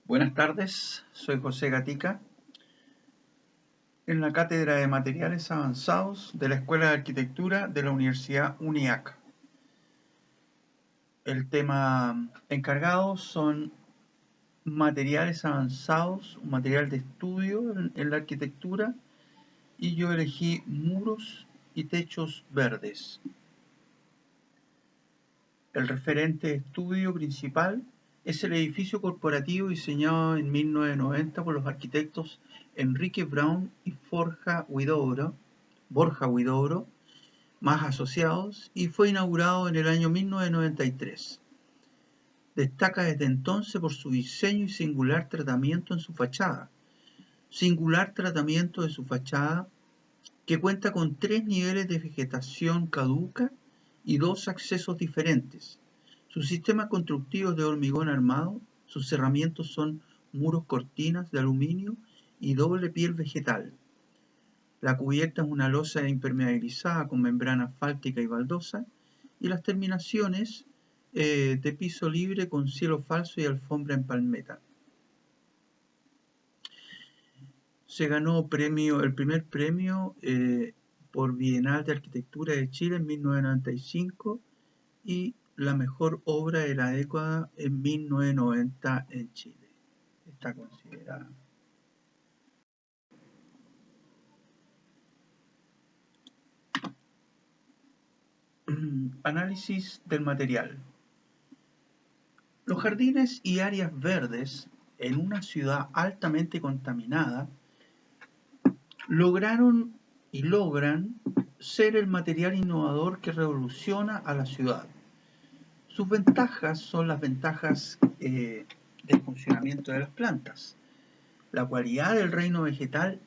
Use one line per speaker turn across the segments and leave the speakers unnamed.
Buenas tardes, soy José Gatica, en la Cátedra de Materiales Avanzados de la Escuela de Arquitectura de la Universidad UNIAC. El tema encargado son materiales avanzados, un material de estudio en la arquitectura, y yo elegí muros y techos verdes. El referente de estudio principal es el edificio corporativo diseñado en 1990 por los arquitectos Enrique Brown y Borja Huidobro, más asociados, y fue inaugurado en el año 1993. Destaca desde entonces por su diseño y singular tratamiento en su fachada. Singular tratamiento de su fachada que cuenta con 3 niveles de vegetación caduca y 2 accesos diferentes. Su sistema constructivo es de hormigón armado, sus cerramientos son muros cortinas de aluminio y doble piel vegetal. La cubierta es una losa impermeabilizada con membrana asfáltica y baldosa, y las terminaciones de piso libre con cielo falso y alfombra en palmeta. Se ganó el primer premio por Bienal de Arquitectura de Chile en 1995 y la mejor obra de la década en 1990 en Chile. Está considerada. Análisis del material. Los jardines y áreas verdes en una ciudad altamente contaminada lograron y logran ser el material innovador que revoluciona a la ciudad. Sus ventajas son las ventajas del funcionamiento de las plantas. La cualidad del reino vegetal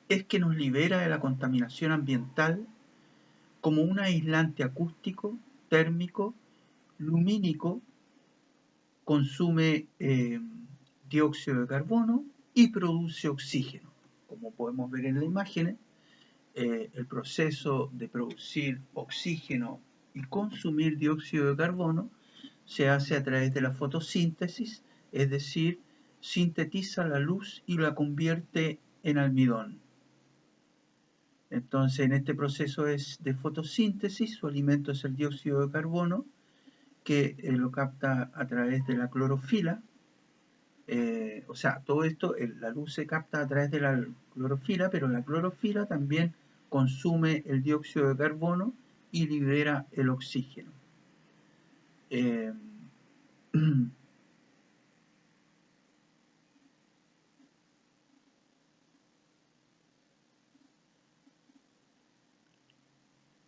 es que nos libera de la contaminación ambiental como un aislante acústico, térmico, lumínico, consume dióxido de carbono y produce oxígeno. Como podemos ver en la imagen, el proceso de producir oxígeno y consumir dióxido de carbono se hace a través de la fotosíntesis, es decir, sintetiza la luz y la convierte en almidón. Entonces, en este proceso de fotosíntesis, su alimento es el dióxido de carbono, que lo capta a través de la clorofila. O sea, todo esto, la luz se capta a través de la clorofila, pero la clorofila también consume el dióxido de carbono y libera el oxígeno.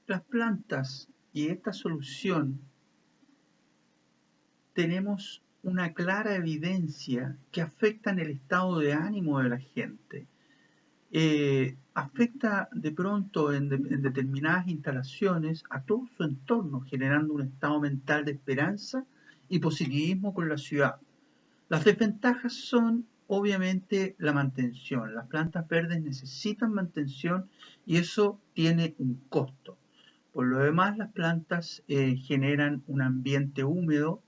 Las plantas y esta solución tenemos una clara evidencia que afectan el estado de ánimo de la gente. Afecta de pronto en determinadas instalaciones a todo su entorno, generando un estado mental de esperanza y positivismo con la ciudad. Las desventajas son obviamente la mantención. Las plantas verdes necesitan mantención y eso tiene un costo. Por lo demás, las plantas generan un ambiente húmedo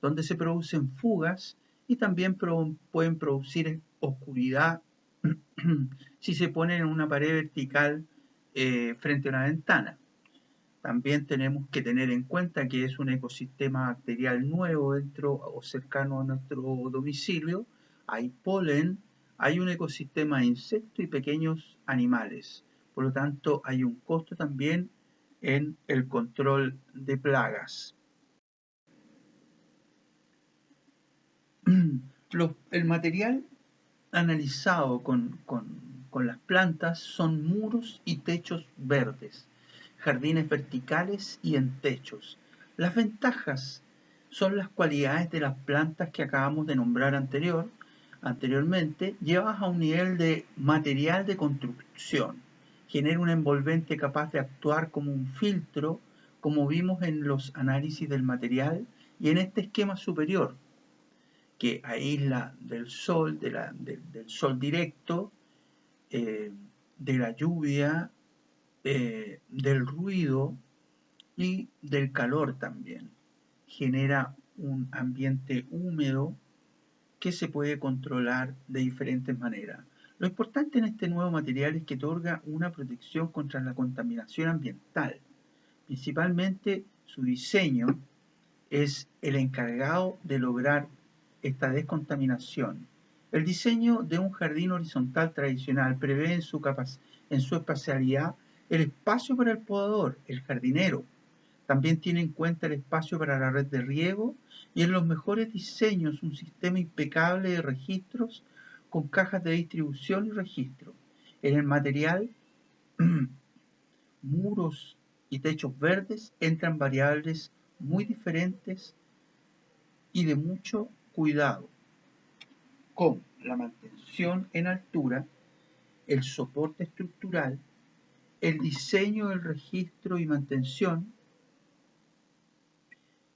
donde se producen fugas y también pueden producir oscuridad si se ponen en una pared vertical frente a una ventana. También tenemos que tener en cuenta que es un ecosistema bacterial nuevo dentro o cercano a nuestro domicilio. Hay polen, hay un ecosistema de insectos y pequeños animales. Por lo tanto, hay un costo también en el control de plagas. El material analizado con las plantas son muros y techos verdes, jardines verticales y en techos. Las ventajas son las cualidades de las plantas que acabamos de nombrar anteriormente, llevadas a un nivel de material de construcción. Genera un envolvente capaz de actuar como un filtro, como vimos en los análisis del material y en este esquema superior, que aísla del sol, del sol directo, de la lluvia, del ruido y del calor también. Genera un ambiente húmedo que se puede controlar de diferentes maneras. Lo importante en este nuevo material es que otorga una protección contra la contaminación ambiental. Principalmente su diseño es el encargado de lograr esta descontaminación. El diseño de un jardín horizontal tradicional prevé en su espacialidad el espacio para el podador, el jardinero. También tiene en cuenta el espacio para la red de riego y en los mejores diseños un sistema impecable de registros con cajas de distribución y registro. En el material, muros y techos verdes entran variables muy diferentes y de mucho cuidado, con la mantención en altura, el soporte estructural, el diseño del registro y mantención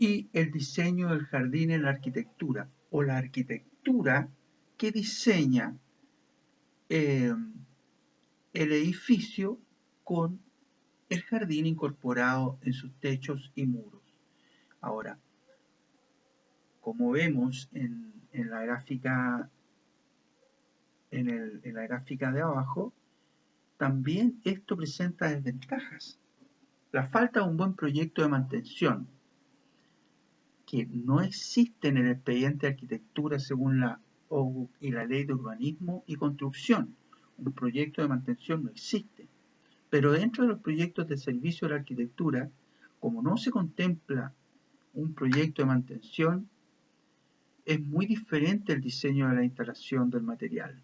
y el diseño del jardín en la arquitectura o la arquitectura que diseña el edificio con el jardín incorporado en sus techos y muros. Ahora, como vemos en la gráfica en la gráfica de abajo, también esto presenta desventajas. La falta de un buen proyecto de mantención, que no existe en el expediente de arquitectura según la OUC y la ley de urbanismo y construcción. Un proyecto de mantención no existe. Pero dentro de los proyectos de servicio de la arquitectura, como no se contempla un proyecto de mantención, es muy diferente el diseño de la instalación del material.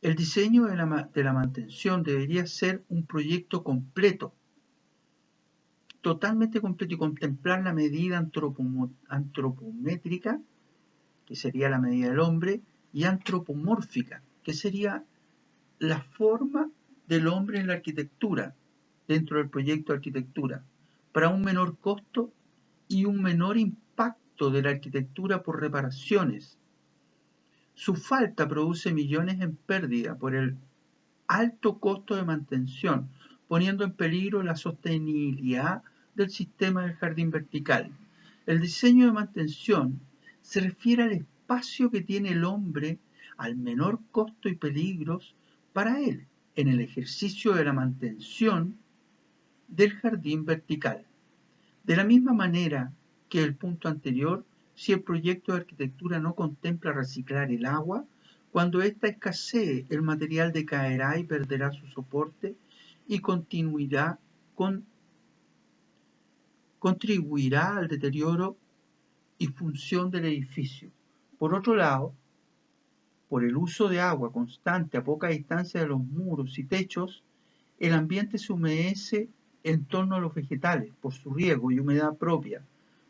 El diseño de la mantención debería ser un proyecto completo, totalmente completo, y contemplar la medida antropométrica, que sería la medida del hombre, y antropomórfica, que sería la forma del hombre en la arquitectura, dentro del proyecto de arquitectura, para un menor costo y un menor impacto de la arquitectura por reparaciones. Su falta produce millones en pérdida por el alto costo de mantención, poniendo en peligro la sostenibilidad del sistema del jardín vertical. El diseño de mantención se refiere al espacio que tiene el hombre al menor costo y peligros para él en el ejercicio de la mantención del jardín vertical. De la misma manera que el punto anterior, si el proyecto de arquitectura no contempla reciclar el agua, cuando ésta escasee, el material decaerá y perderá su soporte y contribuirá al deterioro y función del edificio. Por otro lado, por el uso de agua constante a poca distancia de los muros y techos, el ambiente se humedece en torno a los vegetales por su riego y humedad propia,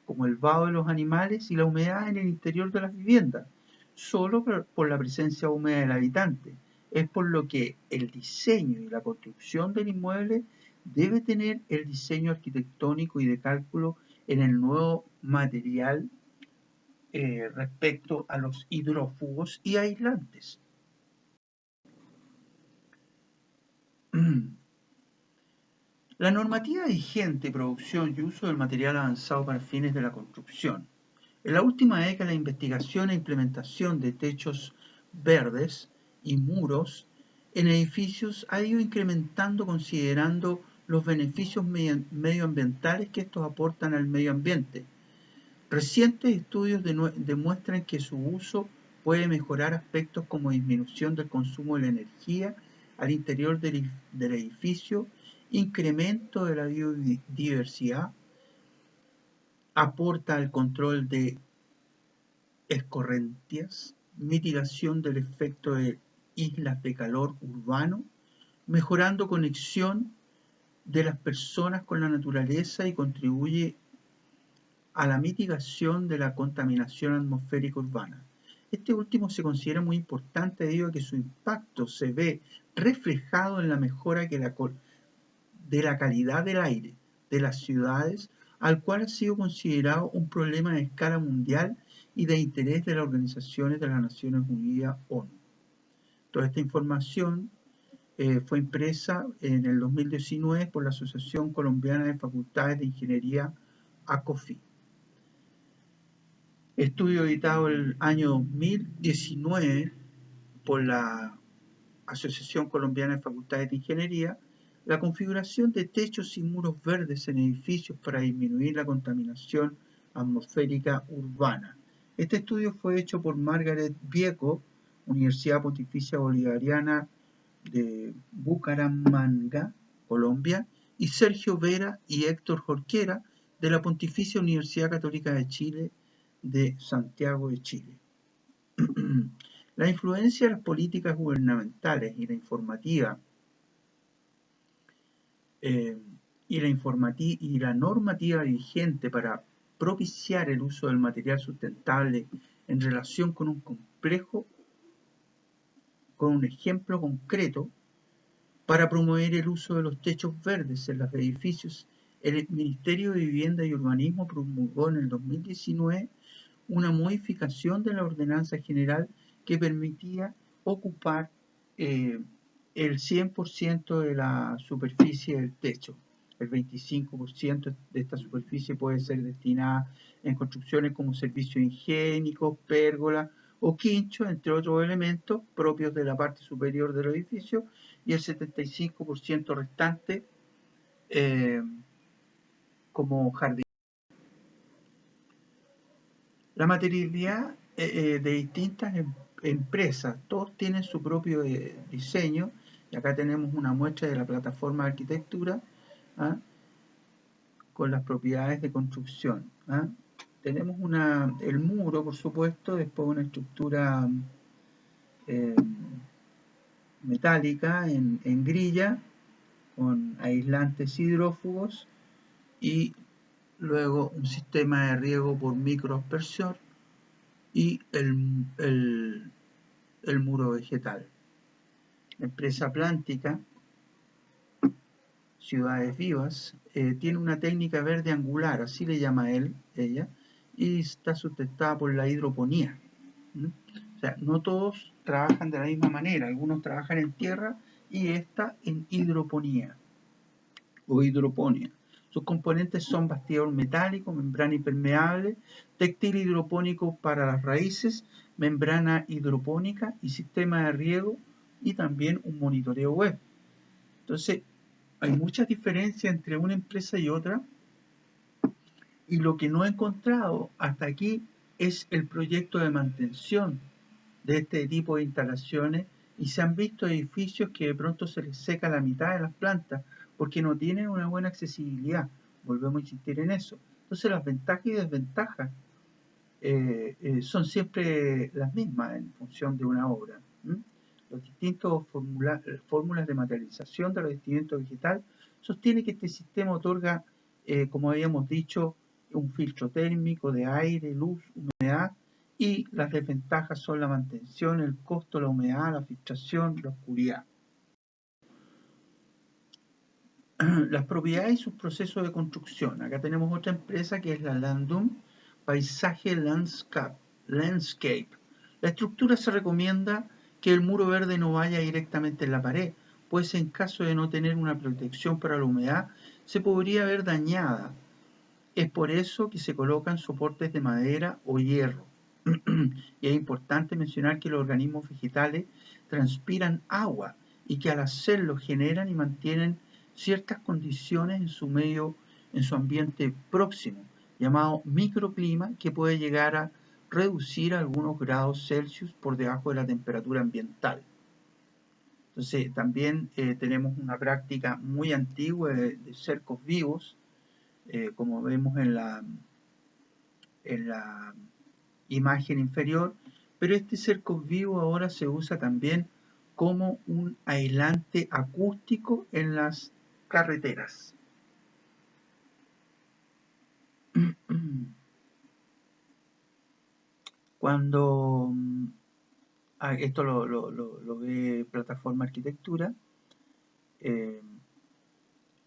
como el vaho de los animales y la humedad en el interior de las viviendas, solo por la presencia húmeda del habitante. Es por lo que el diseño y la construcción del inmueble debe tener el diseño arquitectónico y de cálculo en el nuevo material respecto a los hidrófugos y aislantes. La normativa vigente, producción y uso del material avanzado para fines de la construcción. En la última década, la investigación e implementación de techos verdes y muros en edificios ha ido incrementando considerando los beneficios medioambientales que estos aportan al medio ambiente. Recientes estudios demuestran que su uso puede mejorar aspectos como disminución del consumo de la energía al interior del edificio, incremento de la biodiversidad, aporta al control de escorrentias, mitigación del efecto de islas de calor urbano, mejorando conexión de las personas con la naturaleza y contribuye a la mitigación de la contaminación atmosférica urbana. Este último se considera muy importante debido a que su impacto se ve reflejado en la mejora de la calidad del aire de las ciudades, al cual ha sido considerado un problema de escala mundial y de interés de las organizaciones de las Naciones Unidas, ONU. Toda esta información fue impresa en el 2019 por la Asociación Colombiana de Facultades de Ingeniería, ACOFI. Estudio editado el año 2019 por la Asociación Colombiana de Facultades de Ingeniería, la configuración de techos y muros verdes en edificios para disminuir la contaminación atmosférica urbana. Este estudio fue hecho por Margaret Vieco, Universidad Pontificia Bolivariana de Bucaramanga, Colombia, y Sergio Vera y Héctor Jorquera, de la Pontificia Universidad Católica de Chile, de Santiago de Chile. La influencia de las políticas gubernamentales y la normativa vigente para propiciar el uso del material sustentable en relación con un ejemplo concreto para promover el uso de los techos verdes en los edificios. El Ministerio de Vivienda y Urbanismo promulgó en el 2019 una modificación de la Ordenanza General que permitía ocupar el 100% de la superficie del techo. El 25% de esta superficie puede ser destinada en construcciones como servicios higiénicos, pérgolas o quinchos, entre otros elementos propios de la parte superior del edificio, y el 75% restante como jardín. La materialidad de distintas empresas, todos tienen su propio diseño, y acá tenemos una muestra de la plataforma de arquitectura, ¿ah? Con las propiedades de construcción. ¿Ah? Tenemos el muro, por supuesto, después una estructura metálica en grilla, con aislantes hidrófugos, y luego un sistema de riego por microaspersión y el muro vegetal. La empresa Atlántica, Ciudades Vivas, tiene una técnica verde angular, así le llama ella, y está sustentada por la hidroponía. O sea, no todos trabajan de la misma manera, algunos trabajan en tierra y esta en hidroponía o hidroponía. Sus componentes son bastidor metálico, membrana impermeable, textil hidropónico para las raíces, membrana hidropónica y sistema de riego, y también un monitoreo web. Entonces, hay muchas diferencias entre una empresa y otra, y lo que no he encontrado hasta aquí es el proyecto de mantención de este tipo de instalaciones, y se han visto edificios que de pronto se les seca la mitad de las plantas porque no tienen una buena accesibilidad. Volvemos a insistir en eso. Entonces las ventajas y desventajas son siempre las mismas en función de una obra. Los distintos fórmulas de materialización de revestimiento vegetal sostiene que este sistema otorga, como habíamos dicho, un filtro térmico de aire, luz, humedad, y las desventajas son la mantención, el costo, la humedad, la filtración, la oscuridad. Las propiedades y sus procesos de construcción. Acá tenemos otra empresa que es la Landum Paisaje Landscape. La estructura se recomienda que el muro verde no vaya directamente en la pared, pues en caso de no tener una protección para la humedad, se podría ver dañada. Es por eso que se colocan soportes de madera o hierro. Y es importante mencionar que los organismos vegetales transpiran agua y que al hacerlo generan y mantienen ciertas condiciones en su ambiente próximo, llamado microclima, que puede llegar a reducir algunos grados Celsius por debajo de la temperatura ambiental. Entonces, también tenemos una práctica muy antigua de cercos vivos, como vemos en la imagen inferior, pero este cerco vivo ahora se usa también como un aislante acústico en las carreteras. Cuando esto lo ve Plataforma Arquitectura,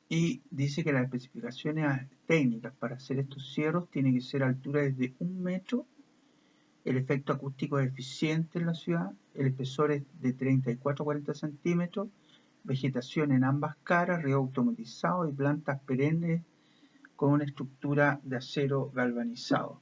y dice que las especificaciones técnicas para hacer estos cierros tienen que ser a altura desde 1 metro, el efecto acústico es eficiente en la ciudad, el espesor es de 34 a 40 centímetros, vegetación en ambas caras, riego automatizado y plantas perennes con una estructura de acero galvanizado.